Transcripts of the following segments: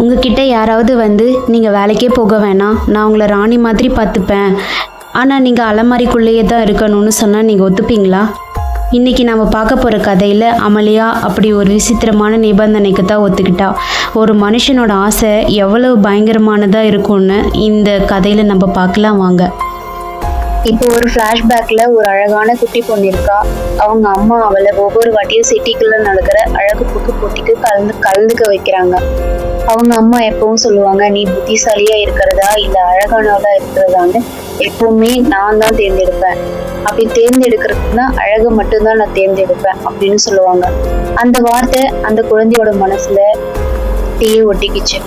உங்ககிட்ட யாராவது வந்து நீங்கள் வேலைக்கே போக வேணாம், நான் உங்களை ராணி மாதிரி பார்த்துப்பேன், ஆனால் நீங்கள் அலமாரிக்குள்ளேயே தான் இருக்கணும்னு சொன்னால் நீங்கள் ஒத்துப்பீங்களா? இன்றைக்கி நம்ம பார்க்க போகிற கதையில் அமலியா அப்படி ஒரு விசித்திரமான நிபந்தனைக்கு தான் ஒத்துக்கிட்டா. ஒரு மனுஷனோட ஆசை எவ்வளவு பயங்கரமானதாக இருக்கும்னு இந்த கதையில் நம்ம பார்க்கலாம் வாங்க. இப்போ ஒரு ஃப்ளாஷ்பேக்ல ஒரு அழகான குட்டி பொண்ணு இருக்கா. அவங்க அம்மா அவளை ஒவ்வொரு வாட்டியும் சிட்டிக்குள்ள நடக்கிற அழகு புக்கு போட்டிக்கு கலந்துக்க வைக்கிறாங்க. அவங்க அம்மா எப்பவும் சொல்லுவாங்க, நீ புத்திசாலியா இருக்கிறதா இல்ல அழகானவளா இருக்கிறதான்னு எப்பவுமே நான் தான் தேர்ந்தெடுப்பேன். அப்படி தேர்ந்தெடுக்கிறதுனா அழகு மட்டும்தான் நான் தேர்ந்தெடுப்பேன் அப்படின்னு சொல்லுவாங்க. அந்த வார்த்தை அந்த குழந்தையோட மனசுல தீய ஒட்டிக்கிச்சு.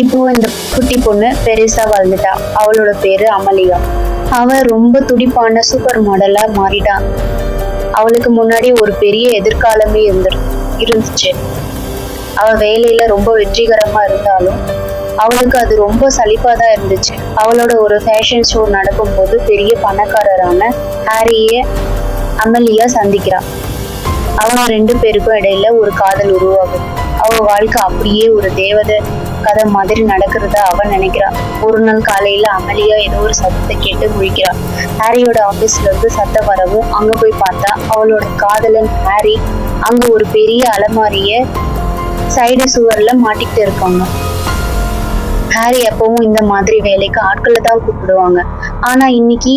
இப்போ இந்த குட்டி பொண்ணு பெருசா வளர்ந்துட்டா. அவளோட பேரு அமலியா. அவ ரொம்ப துடிப்பான சூப்பர் மாடலா மாறிட்டான். அவளுக்கு முன்னாடி ஒரு பெரிய எதிர்காலமே இருந்துச்சு. அவ வேலையில ரொம்ப வெற்றிகரமா இருந்தாலும் அவளுக்கு அது ரொம்ப சலிப்பாதான் இருந்துச்சு. அவளோட ஒரு ஃபேஷன் ஷோ நடக்கும் போது பெரிய பணக்காரரான ஹாரிய அமலியா சந்திக்கிறா. அவங்க 2 பேருக்கும் இடையில ஒரு காதல் உருவாகும். அவ வாழ்க்கை அப்படியே ஒரு தேவதை கதை மாதிரி நடக்கிறத அவன் நினைக்கிறா. ஒரு நாள் காலையில அமலியா ஏதோ ஒரு சத்தத்தை கேட்டு முழிக்கிறா. ஹாரியோட ஆபீஸ்ல இருந்து சத்தம் வரவும் அங்க போய் பார்த்தா அவளோட காதலன் ஹாரி அங்க ஒரு பெரிய அலமாரிய சைடு சுவர்ல மாட்டிக்கிட்டு இருக்காங்க. ஹாரி எப்பவும் இந்த மாதிரி வேலைக்கு ஆட்களை தான் கூப்பிடுவாங்க. ஆனா இன்னைக்கு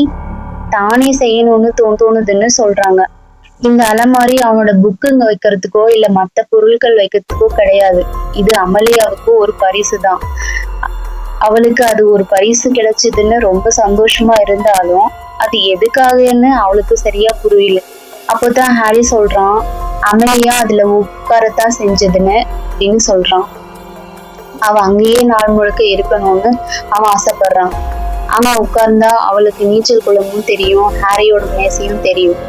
தானே செய்யணும்னு தோணுதுன்னு சொல்றாங்க. இந்த அலமாரி அவனோட புக்குங்க வைக்கிறதுக்கோ இல்ல மத்த பொருட்கள் வைக்கிறதுக்கோ கிடையாது. இது அமலியாவுக்கு ஒரு பரிசு தான். அவளுக்கு அது ஒரு பரிசு கிடைச்சதுன்னு ரொம்ப சந்தோஷமா இருந்தாலும் அது எதுக்காகன்னு அவளுக்கு சரியா புரியல. அப்போதான் ஹாரி சொல்றான், அமலியா அதுல உட்காரத்தான் செஞ்சதுன்னு அப்படின்னு சொல்றான். அவன் அங்கேயே நாள் முழுக்க இருக்கணும்னு அவன் ஆசைப்படுறான். ஆனா உட்கார்ந்தா அவளுக்கு நீச்சல் குளமும் தெரியும், ஹாரியோட மேசையும் தெரியும்.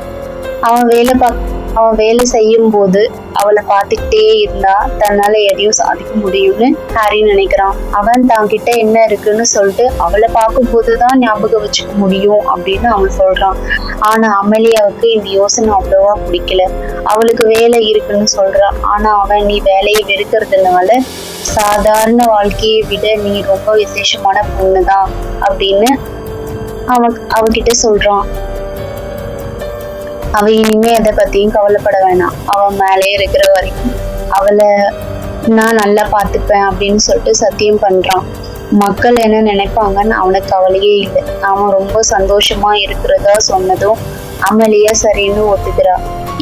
அவன் வேலை செய்யும் போது அவளை பார்த்துக்கிட்டே இருந்தா தன்னால எதையும் சாதிக்க முடியும்னு ஹாரி நினைக்கிறான். அவன் தான் கிட்ட என்ன இருக்குன்னு சொல்லிட்டு அவளை பார்க்கும் போதுதான் ஞாபகம் வச்சுக்க முடியும் அப்படின்னு அவன் சொல்றான். ஆனா அமலியாவுக்கு இந்த யோசனை அவ்வளவா பிடிக்கல. அவளுக்கு வேலை இருக்குன்னு சொல்றான். ஆனா அவன், நீ வேலையை வெறுக்கிறதுனால சாதாரண வாழ்க்கையை விட நீ ரொம்ப விசேஷமான பொண்ணுதான் அப்படின்னு அவகிட்ட சொல்றான். அவ இனிமே எதை பத்தியும் கவலைப்பட வேணாம். அவன் மேலே இருக்கிற வரைக்கும் அவளை நான் நல்லா பார்த்துப்பேன் அப்படின்னு சொல்லிட்டு சத்தியம் பண்றான். மக்கள் என்ன நினைப்பாங்கன்னு அவனுக்கு கவலையே இல்லை. அவன் ரொம்ப சந்தோஷமா இருக்கிறதா சொன்னதும் அமலியா சரின்னு ஒத்துக்கிறா.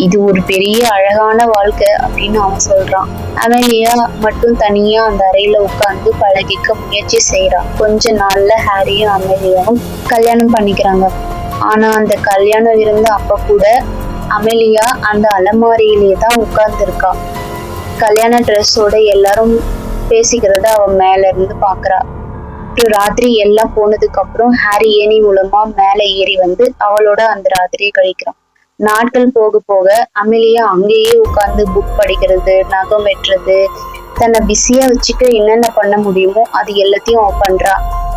இது ஒரு பெரிய அழகான வாழ்க்கை அப்படின்னு அவன் சொல்றான். அமலியா மட்டும் தனியா அந்த அறையில உட்கார்ந்து பழகிக்க முயற்சி செய்யறான். கொஞ்ச நாள்ல ஹாரியும் அமலியாவும் கல்யாணம் பண்ணிக்கிறாங்க. ஆனா அந்த கல்யாணம் இருந்த அப்ப கூட அமலியா அந்த அலமாரியிலே தான் உட்கார்ந்து இருக்கா. கல்யாண ட்ரெஸ்ஸோட எல்லாரும் பேசிக்கிறத அவன் மேல இருந்து பாக்குறா. ராத்திரி எல்லாம் போனதுக்கு அப்புறம் ஹாரி ஏணி மூலமா மேல ஏறி வந்து அவளோட அந்த ராத்திரியை கழிக்கிறான். நாட்கள் போக போக அமலியா அங்கேயே உட்கார்ந்து புக் படிக்கிறது, நகம் வெட்டுறது, தன்னை பிஸியா வச்சுட்டு என்னென்ன பண்ண முடியுமோ அது எல்லாத்தையும் அவ பண்றா.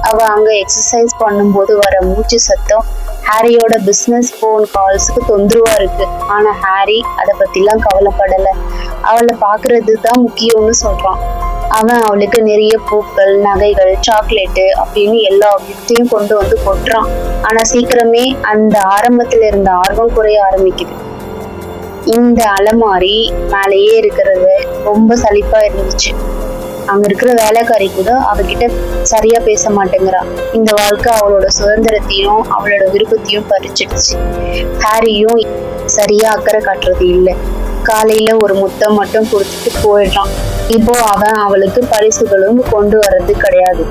அவ அங்க எக்ஸசைஸ் பண்ணும்போது வர மூச்சு சத்தம் ஹாரியோட பிசினஸ் போன் கால்ஸுக்கு தொந்தரவா இருக்கு. ஆனா ஹாரி அதை பத்திலாம் கவலைப்படல. அவளை பாக்குறது தான் முக்கியம்னு சொல்றான். அவன் அவளுக்கு நிறைய பூக்கள், நகைகள், சாக்லேட்டு அப்படின்னு எல்லா விஷயத்தையும் கொண்டு வந்து கொட்டுறான். ஆனா சீக்கிரமே அந்த ஆரம்பத்துல இருந்த ஆர்வம் குறைய ஆரம்பிக்குது. இந்த அலமாரி மேலேயே இருக்கிறது ரொம்ப சலிப்பா இருந்துச்சு. அங்க இருக்கிற வேலைக்காரி கூட அவகிட்ட சரியா பேச மாட்டேங்கிறா. இந்த வாழ்க்கை அவளோட சுதந்திரத்தையும் அவளோட விருப்பத்தையும் பறிச்சிடுச்சு. ஹாரியும் சரியா அக்கறை காட்டுறது இல்லை. காலையில ஒரு முத்தம் மட்டும் கொடுத்துட்டு போயிடுறான். இப்போ அவன் அவளுக்கு பரிசுகளும் கொண்டு வர்றது கிடையாது.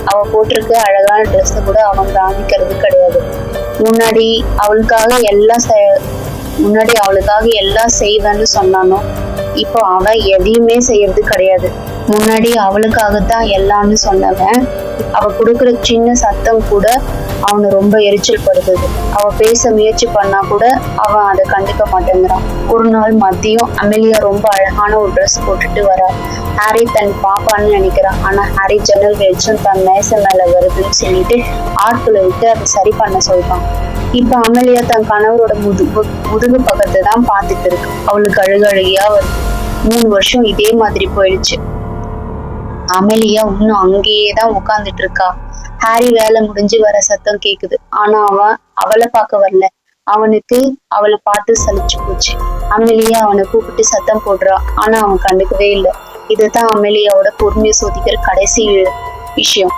அவ போட்டிருக்க அழகான ட்ரெஸ் கூட அவன் காமிக்கிறது கிடையாது. முன்னாடி அவளுக்காக எல்லாம் செய்வேன்னு சொன்னானோ இப்போ அவன் எதையுமே செய்யறது கிடையாது. முன்னாடி அவளுக்காகத்தான் எல்லாம்னு சொன்னவன் அவ கொடுக்குற சின்ன சத்தம் கூட அவனை ரொம்ப எரிச்சல் படுத்துது. அவ பேச முயற்சி பண்ணா கூட அவன் அதை கண்டுக்க மாட்டேங்கிறான். ஒரு நாள் மதியம் அமெலியா ரொம்ப அழகான ஒரு ட்ரெஸ் போட்டுட்டு வரா. ஹாரி தன் பாப்பான்னு நினைக்கிறான். ஆனா ஹாரி ஜன்னல் வெளிச்சம் தன் மேச மேல வருதுன்னு சொல்லிட்டு ஆட்களை விட்டு அதை சரி பண்ண சொல்றான். இப்ப அமெலியா தன் கணவரோட முதுகு பக்கத்தை தான் பார்த்துட்டு இருக்கு. அவளுக்கு அழுகையா வருது. 3 வருஷம் இதே மாதிரி போயிடுச்சு. அமெலியா இன்னும் அங்கேயே தான் உட்கார்ந்துட்டு இருக்கா. ஹாரி வேலை முடிஞ்சு வர சத்தம் கேக்குது. ஆனா அவன் அவளை பார்க்க வரல. அவனுக்கு அவளை பார்த்து சலிச்சு போச்சு. அமெலியா அவனை கூப்பிட்டு சத்தம் போடுறா. ஆனா அவன் கண்டுக்கவே இல்லை. இதுதான் அமெலியாவோட பொறுமையை சோதிக்கிற கடைசி விஷயம்.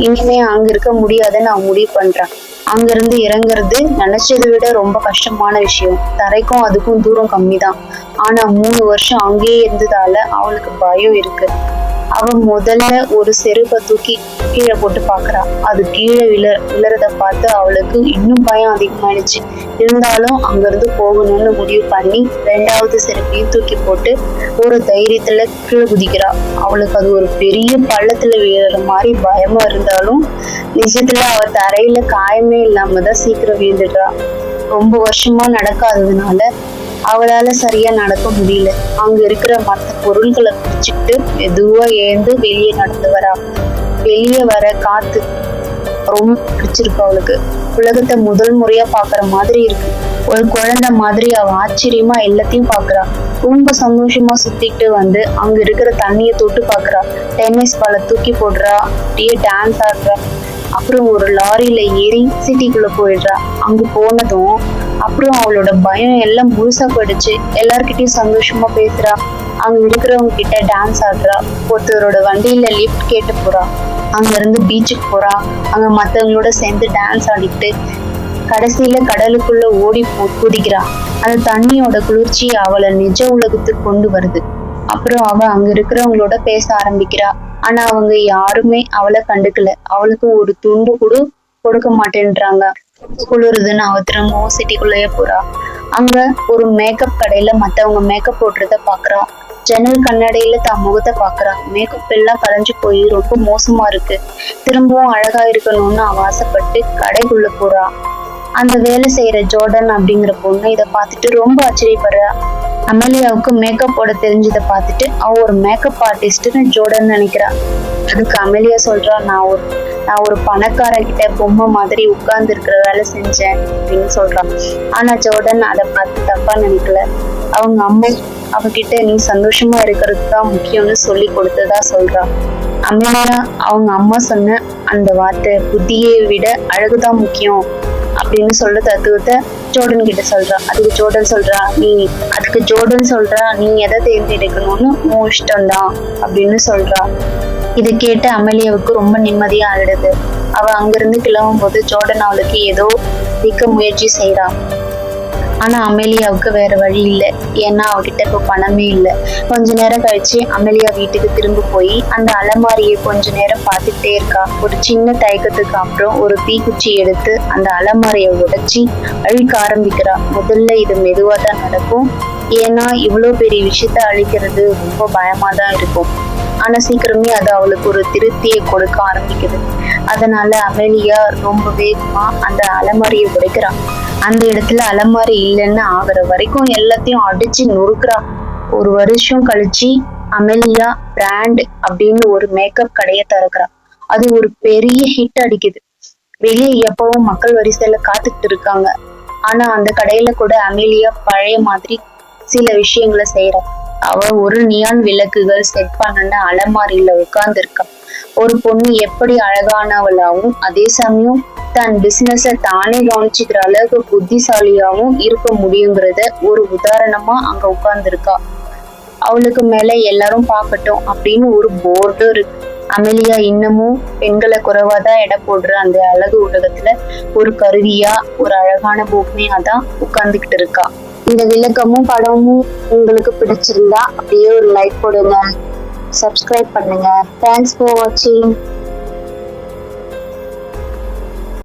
இனிமே அங்க இருக்க முடியாதுன்னு அவன் முடிவு பண்றான். அங்கிருந்து இறங்குறது நினைச்சதை விட ரொம்ப கஷ்டமான விஷயம். தரைக்கும் அதுக்கும் தூரம் கம்மி தான். ஆனா 3 வருஷம் அங்கேயே இருந்ததால அவளுக்கு பயம் இருக்கு. அவன் முதல்ல ஒரு செருப்பை தூக்கி கீழே போட்டு பாக்குறா. அது கீழே விழறத பார்த்து அவளுக்கு இன்னும் பயம் அதிகமாயிடுச்சு. இருந்தாலும் அங்கிருந்து போகணும்னு முடிவு பண்ணி 2வது செருப்பையும் தூக்கி போட்டு ஒரு தைரியத்துல கீழே குதிக்கிறா. அவளுக்கு அது ஒரு பெரிய பள்ளத்துல விழுற மாதிரி பயமா இருந்தாலும் நிஜத்துல அவ தரையில காயமே இல்லாம தான் சீக்கிரம் விழுந்துடுறா. ரொம்ப வருஷமா நடக்காததுனால அவளால சரியா நடக்க முடியல. அங்க இருக்கிற மற்ற பொருள்களை பிடிச்சிட்டு மெதுவா எழுந்து வெளியே நடந்து வரா. வெளியே வர காத்து ரொம்ப பிடிச்சிருக்கு அவளுக்கு. உலகத்தை முதல் முறையா பாக்குற மாதிரி இருக்கு. ஒரு குழந்தை மாதிரி அவ ஆச்சரியமா எல்லாத்தையும் பாக்குறா. ரொம்ப சந்தோஷமா சுத்திட்டு வந்து அங்க இருக்கிற தண்ணிய தொட்டு பாக்குறா. டென்னிஸ் பாலை தூக்கி போடுறா. அப்படியே டான்ஸ் ஆடுறா. அப்புறம் ஒரு லாரியில ஏறி சிட்டிக்குள்ள போயிடுறா. அங்க போனதும் அப்புறம் அவளோட பயம் எல்லாம் முழுசா போயிடுச்சு. எல்லார்கிட்டயும் சந்தோஷமா பேசுறா. அங்க இருக்கிறவங்க கிட்ட டான்ஸ் ஆடுறா. ஒருத்தரோட வண்டியில லிஃப்ட் கேட்டு போறா. அங்க இருந்து பீச்சுக்கு போறா. அங்க மத்தவங்களோட சேர்ந்து டான்ஸ் ஆடிட்டு கடைசியில கடலுக்குள்ள ஓடி குதிக்கிறா. அந்த தண்ணியோட குளிர்ச்சி அவளை நிஜ உலகத்துக்கு கொண்டு வருது. அப்புறம் அவ அங்க இருக்கிறவங்களோட பேச ஆரம்பிக்கிறா. ஆனா அவங்க யாருமே அவளை கண்டுக்கல. அவளுக்கு ஒரு துண்டு கூட கொடுக்க மாட்டேன்றாங்க. குளிருதுன்னு அவ திரும்பவும் சிட்டிக்குள்ளேயே போறா. அங்க ஒரு மேக்கப் கடையில மத்தவங்க மேக்கப் போடுறத பாக்குறா. ஜன்னல் கண்ணாடியில தான் முகத்தை பாக்குறா. மேக்கப் எல்லாம் கலைஞ்சு போய் ரொம்ப மோசமா இருக்கு. திரும்பவும் அழகா இருக்கணும்னு அவ ஆசைப்பட்டு கடைக்குள்ள போறா. அந்த வேலை செய்யற ஜோர்டன் அப்படிங்கிற பொண்ணு இதை பார்த்துட்டு ரொம்ப ஆச்சரியப்படுறா. அமெலியாவுக்கு மேக்கப் போட தெரிஞ்சதை பார்த்துட்டு அவ ஒரு மேக்கப் ஆர்டிஸ்ட்னு ஜோர்டன் நினைக்கிறா. அதுக்கு அமெலியா சொல்றா, நான் ஒரு பணக்காரங்கிட்ட பொம்மை மாதிரி உட்கார்ந்து இருக்கிற வேலை செஞ்சேன் அப்படின்னு சொல்றான். ஆனா ஜோர்டன் அதை பார்த்து தப்பா நினைக்கல. அவங்க அம்மா அவகிட்ட நீ சந்தோஷமா இருக்கிறது தான் முக்கியம்னு சொல்லி கொடுத்ததா சொல்றா. அமெலியா அவங்க அம்மா சொன்ன அந்த வார்த்தை புத்தியை விட அழகுதான் முக்கியம் அப்படின்னு சொல்ற தத்துவத்தை ஜோர்டன் கிட்ட சொல்றா. அதுக்கு ஜோர்டன் சொல்றா நீ எதை தேர்ந்தெடுக்கணும்னு உன் இஷ்டம்தான் அப்படின்னு சொல்றா. இதை கேட்டு அமெலியாவுக்கு ரொம்ப நிம்மதியா ஆயிடுது. அவ அங்கிருந்து கிளம்பும் போது ஜோர்டன் அவளுக்கு ஏதோ விற்க முயற்சி செய்யறா. ஆனா அமெலியாவுக்கு வேற வழி இல்லை. ஏன்னா அவகிட்ட இப்போ பணமே இல்லை. கொஞ்ச நேரம் கழிச்சு அமெலியா வீட்டுக்கு திரும்ப போய் அந்த அலமாரியை கொஞ்ச நேரம் பார்த்துக்கிட்டே இருக்கா. ஒரு சின்ன தயக்கத்துக்கு அப்புறம் ஒரு தீக்குச்சி எடுத்து அந்த அலமாரியை உடைச்சி அழிக்க ஆரம்பிக்கிறா. முதல்ல இது மெதுவா தான் நடக்கும். ஏன்னா இவ்வளவு பெரிய விஷயத்த அழிக்கிறது ரொம்ப பயமா தான் இருக்கும். ஆனா சீக்கிரமே அது அவளுக்கு ஒரு திருப்தியை கொடுக்க ஆரம்பிக்குது. அதனால அமெலியா ரொம்ப வேகமா அந்த அலமாரியை உடைக்கிறான். அந்த இடத்துல அலமாரி இல்லைன்னு ஆகுற வரைக்கும் எல்லாத்தையும் அடிச்சு நொறுக்குறா. ஒரு வருஷம் கழிச்சு அமெலியா பிராண்ட் அப்படின்னு ஒரு மேக்கப் கடையை திறக்கிறா. அது ஒரு பெரிய ஹிட் அடிக்குது. வெளியே எப்பவும் மக்கள் வரிசையில காத்துக்கிட்டு இருக்காங்க. ஆனா அந்த கடையில கூட அமெலியா பழைய மாதிரி சில விஷயங்களை செய்யறா. அவ ஒரு நியான் விளக்குகள் செட் பண்ண அலமாரியில உட்கார்ந்து இருக்கா. ஒரு பொண்ணு எப்படி அழகானவளாவும் அதே சமயம் தன் பிசினஸ தானே கவனிச்சுக்கிற அளவுக்கு புத்திசாலியாவும் இருக்க முடியுங்கிறத ஒரு உதாரணமா அங்க உட்கார்ந்து இருக்கா. அவளுக்கு மேல எல்லாரும் பார்க்கட்டும் அப்படின்னு ஒரு போர்டும் இருக்கு. அமெலியா இன்னமும் பெண்களை குறைவாதான் எடை போடுற அந்த அழகு உலகத்துல ஒரு கருவியா ஒரு அழகான பொம்மையா தான் உட்கார்ந்துகிட்டு இருக்கா. இந்த விளக்கமும் படமும் உங்களுக்கு பிடிச்சிருந்தா அப்படியே ஒரு லைக் போடுங்க, சப்ஸ்கிரைப் பண்ணுங்க. தேங்க்ஸ் ஃபார் வாட்சிங்.